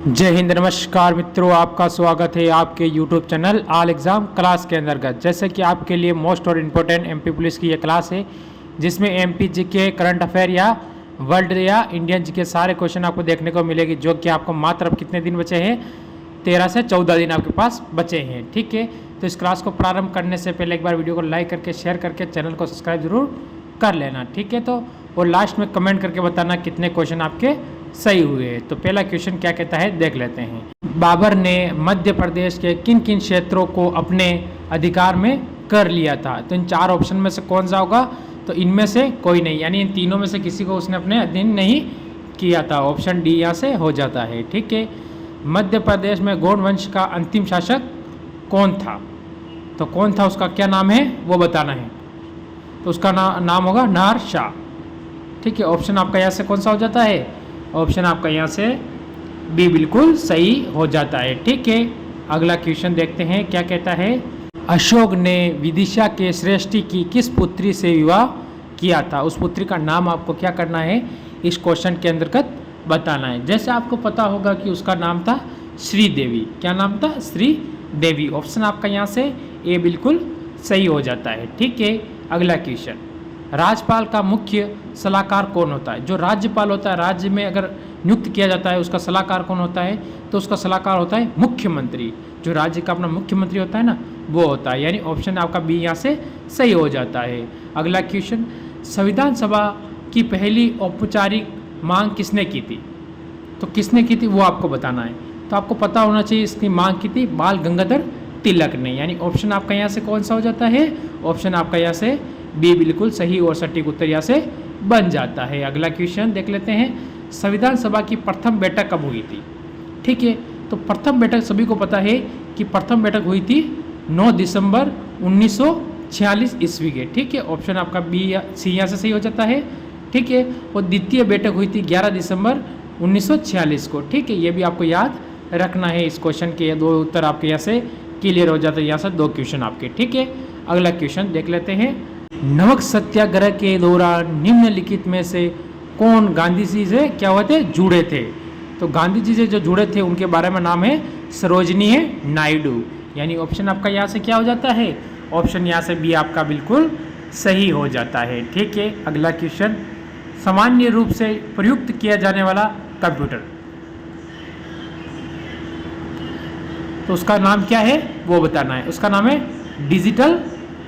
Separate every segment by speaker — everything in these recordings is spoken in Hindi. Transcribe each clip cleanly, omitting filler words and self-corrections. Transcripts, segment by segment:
Speaker 1: जय हिंद, नमस्कार मित्रों, आपका स्वागत है आपके YouTube channel all exam class के अंतर्गत। जैसे कि आपके लिए मोस्ट और इम्पोर्टेंट एमपी पुलिस की ये क्लास है जिसमें एमपी जीके, करंट अफेयर या वर्ल्ड या इंडियन जीके सारे क्वेश्चन आपको देखने को मिलेगी, जो कि आपको मात्र अब कितने दिन बचे हैं, 13 से 14 दिन आपके पास बचे हैं। ठीक है, तो इस क्लास को प्रारंभ करने से पहले एक बार वीडियो को लाइक करके शेयर करके चैनल को सब्सक्राइब जरूर कर लेना। ठीक है, तो और लास्ट में कमेंट करके बताना कितने क्वेश्चन आपके सही हुए। तो पहला क्वेश्चन क्या कहता है, देख लेते हैं। बाबर ने मध्य प्रदेश के किन किन क्षेत्रों को अपने अधिकार में कर लिया था? तो इन चार ऑप्शन में से कौन सा होगा? तो इनमें से कोई नहीं, यानी इन तीनों में से किसी को उसने अपने अधीन नहीं किया था। ऑप्शन डी यहाँ से हो जाता है। ठीक है, मध्य प्रदेश में गौड़ वंश का अंतिम शासक कौन था? तो कौन था, उसका क्या नाम है वो बताना है। तो उसका नाम होगा नार शाह। ठीक है, ऑप्शन आपका यहाँ से कौन सा हो जाता है? ऑप्शन आपका यहाँ से बी बिल्कुल सही हो जाता है। ठीक है, अगला क्वेश्चन देखते हैं क्या कहता है। अशोक ने विदिशा के श्रेष्ठी की किस पुत्री से विवाह किया था? उस पुत्री का नाम आपको क्या करना है, इस क्वेश्चन के अंतर्गत बताना है। जैसे आपको पता होगा कि उसका नाम था श्रीदेवी। क्या नाम था? श्रीदेवी। ऑप्शन आपका यहाँ से ए बिल्कुल सही हो जाता है। ठीक है, अगला क्वेश्चन। राज्यपाल का मुख्य सलाहकार कौन होता है? जो राज्यपाल होता है, राज्य में अगर नियुक्त किया जाता है, उसका सलाहकार कौन होता है? तो उसका सलाहकार होता है मुख्यमंत्री। जो राज्य का अपना मुख्यमंत्री होता है ना, वो होता है। यानी ऑप्शन आपका बी यहाँ से सही हो जाता है। अगला क्वेश्चन। संविधान सभा की पहली औपचारिक मांग किसने की थी? तो किसने की थी वो आपको बताना है। तो आपको पता होना चाहिए इसकी मांग की थी बाल गंगाधर तिलक ने। यानी ऑप्शन आपका यहाँ से कौन सा हो जाता है? ऑप्शन आपका यहाँ से बी बिल्कुल सही और सटीक उत्तर यहाँ से बन जाता है। अगला क्वेश्चन देख लेते हैं। संविधान सभा की प्रथम बैठक कब हुई थी? ठीक है, तो प्रथम बैठक सभी को पता है कि प्रथम बैठक हुई थी 9 दिसंबर 1946 ईस्वी के। ठीक है, ऑप्शन आपका बी सी यहाँ से सही हो जाता है। ठीक है, और द्वितीय बैठक हुई थी 11 दिसंबर 1946 को। ठीक है, ये भी आपको याद रखना है। इस क्वेश्चन के दो उत्तर आपके यहाँ से क्लियर हो जाते हैं। यहाँ से दो क्वेश्चन आपके। ठीक है, अगला क्वेश्चन देख लेते हैं। नमक सत्याग्रह के दौरान निम्नलिखित में से कौन गांधी जी से क्या हुए थे, जुड़े थे? तो गांधी जी से जो जुड़े थे उनके बारे में नाम है सरोजनी नायडू। यानी ऑप्शन आपका यहाँ से क्या हो जाता है? ऑप्शन यहाँ से बी आपका बिल्कुल सही हो जाता है। ठीक है, अगला क्वेश्चन। सामान्य रूप से प्रयुक्त किया जाने वाला कंप्यूटर, तो उसका नाम क्या है वो बताना है। उसका नाम है डिजिटल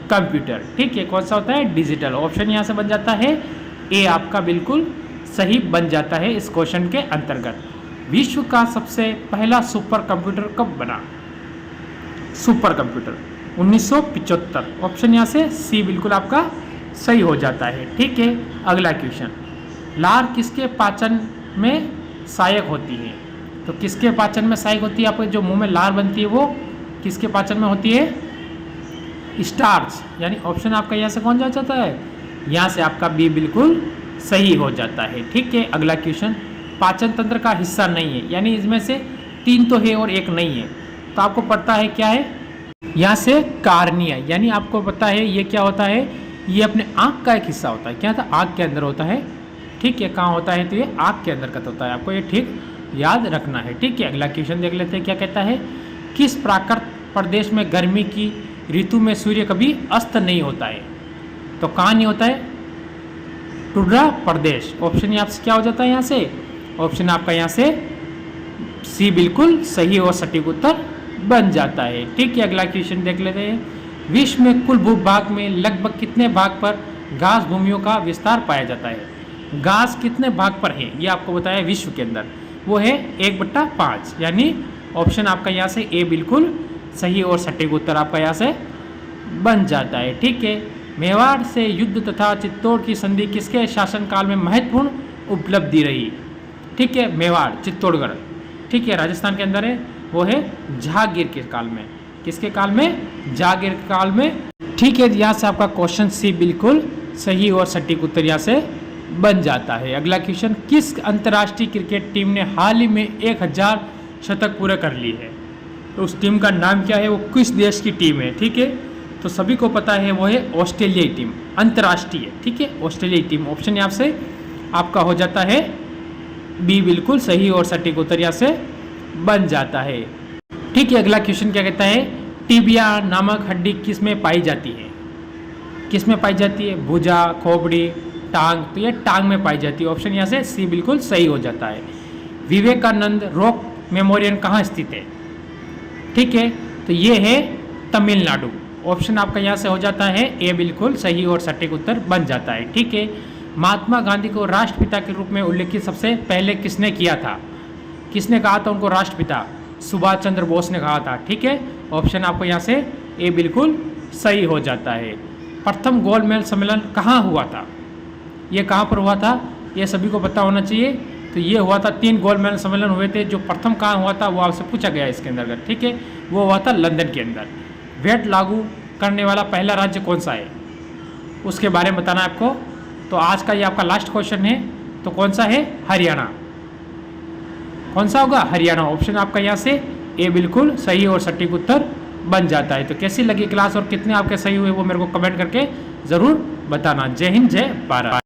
Speaker 1: कंप्यूटर। ठीक है, कौन सा होता है? डिजिटल। ऑप्शन यहाँ से बन जाता है ए आपका बिल्कुल सही बन जाता है इस क्वेश्चन के अंतर्गत। विश्व का सबसे पहला सुपर कंप्यूटर कब बना? Super computer 1975। ऑप्शन यहाँ से सी बिल्कुल आपका सही हो जाता है। ठीक है, अगला क्वेश्चन। लार किसके पाचन में सहायक होती है? तो किसके पाचन में सहायक होती है? आपको जो मुंह में लार बनती है वो किसके पाचन में होती है? स्टार्च। यानी ऑप्शन आपका यहाँ से कौन जा जाता है? यहाँ से आपका बी बिल्कुल सही हो जाता है। ठीक है, अगला क्वेश्चन। पाचन तंत्र का हिस्सा नहीं है, यानी इसमें से 3 तो है और 1 नहीं है, तो आपको पता है क्या है? यहाँ से कार्निया। यानी आपको पता है ये क्या होता है? ये अपने आँख का एक हिस्सा होता है। क्या था? आँख के अंदर होता है। ठीक है, कहाँ होता है? तो ये आँख के अंदर का होता है। आपको ये ठीक याद रखना है। ठीक है, अगला क्वेश्चन देख लेते हैं क्या कहता है। किस प्राकृत प्रदेश में गर्मी की ऋतु में सूर्य कभी अस्त नहीं होता है? तो कहाँ नहीं होता है? टुंड्रा प्रदेश। ऑप्शन यहाँ से क्या हो जाता है? यहाँ से ऑप्शन आपका यहाँ से सी बिल्कुल सही और सटीक उत्तर बन जाता है। ठीक है, अगला क्वेश्चन देख लेते हैं। विश्व में कुल भूभाग में लगभग कितने भाग पर घास भूमियों का विस्तार पाया जाता है? घास कितने भाग पर है ये आपको बताया विश्व के अंदर? वो है 1/5। यानी ऑप्शन आपका यहाँ से ए बिल्कुल सही और सटीक उत्तर आपका यहाँ से बन जाता है। ठीक है, मेवाड़ से युद्ध तथा चित्तौड़ की संधि किसके शासनकाल में महत्वपूर्ण उपलब्धि रही? ठीक है, मेवाड़ चित्तौड़गढ़। ठीक है, राजस्थान के अंदर है, वो है जहांगीर के काल में। किसके काल में? जहांगीर के काल में। ठीक है, यहाँ से आपका क्वेश्चन सी बिल्कुल सही और सटीक उत्तर यहाँ से बन जाता है। अगला क्वेश्चन। किस अंतर्राष्ट्रीय क्रिकेट टीम ने हाल ही में 1000 शतक पूरे कर ली है? तो उस टीम का नाम क्या है? वो किस देश की टीम है? ठीक है, तो सभी को पता है वो है ऑस्ट्रेलियाई टीम, अंतर्राष्ट्रीय। ठीक है, ऑस्ट्रेलियाई टीम। ऑप्शन यहाँ से आपका हो जाता है बी बिल्कुल सही और सटीक उत्तर यहाँ से बन जाता है। ठीक है, अगला क्वेश्चन क्या कहता है, टिबिया नामक हड्डी किस में पाई जाती है? किस में पाई जाती है? भुजा, खोपड़ी, टांग। तो ये टांग में पाई जाती है। ऑप्शन यहाँ से सी बिल्कुल सही हो जाता है। विवेकानंद रॉक मेमोरियल कहाँ स्थित है? ठीक है, तो ये है तमिलनाडु। ऑप्शन आपका यहाँ से हो जाता है ए बिल्कुल सही और सटीक उत्तर बन जाता है। ठीक है, महात्मा गांधी को राष्ट्रपिता के रूप में उल्लेखित सबसे पहले किसने किया था? किसने कहा था उनको राष्ट्रपिता? सुभाष चंद्र बोस ने कहा था। ठीक है, ऑप्शन आपको यहाँ से ए बिल्कुल सही हो जाता है। प्रथम गोलमेज सम्मेलन कहाँ हुआ था? ये कहाँ पर हुआ था? ये सभी को पता होना चाहिए। तो ये हुआ था, 3 गोलमेज सम्मेलन हुए थे। जो प्रथम कहाँ हुआ था वो आपसे पूछा गया इसके अंतर्गत। ठीक है, वो हुआ था लंदन के अंदर। वैट लागू करने वाला पहला राज्य कौन सा है, उसके बारे में बताना है आपको। तो आज का ये आपका लास्ट क्वेश्चन है। तो कौन सा है? हरियाणा। कौन सा होगा? हरियाणा। ऑप्शन आपका यहाँ से ए बिल्कुल सही और सटीक उत्तर बन जाता है। तो कैसी लगी क्लास और कितने आपके सही हुए वो मेरे को कमेंट करके ज़रूर बताना। जय हिंद, जय भारत।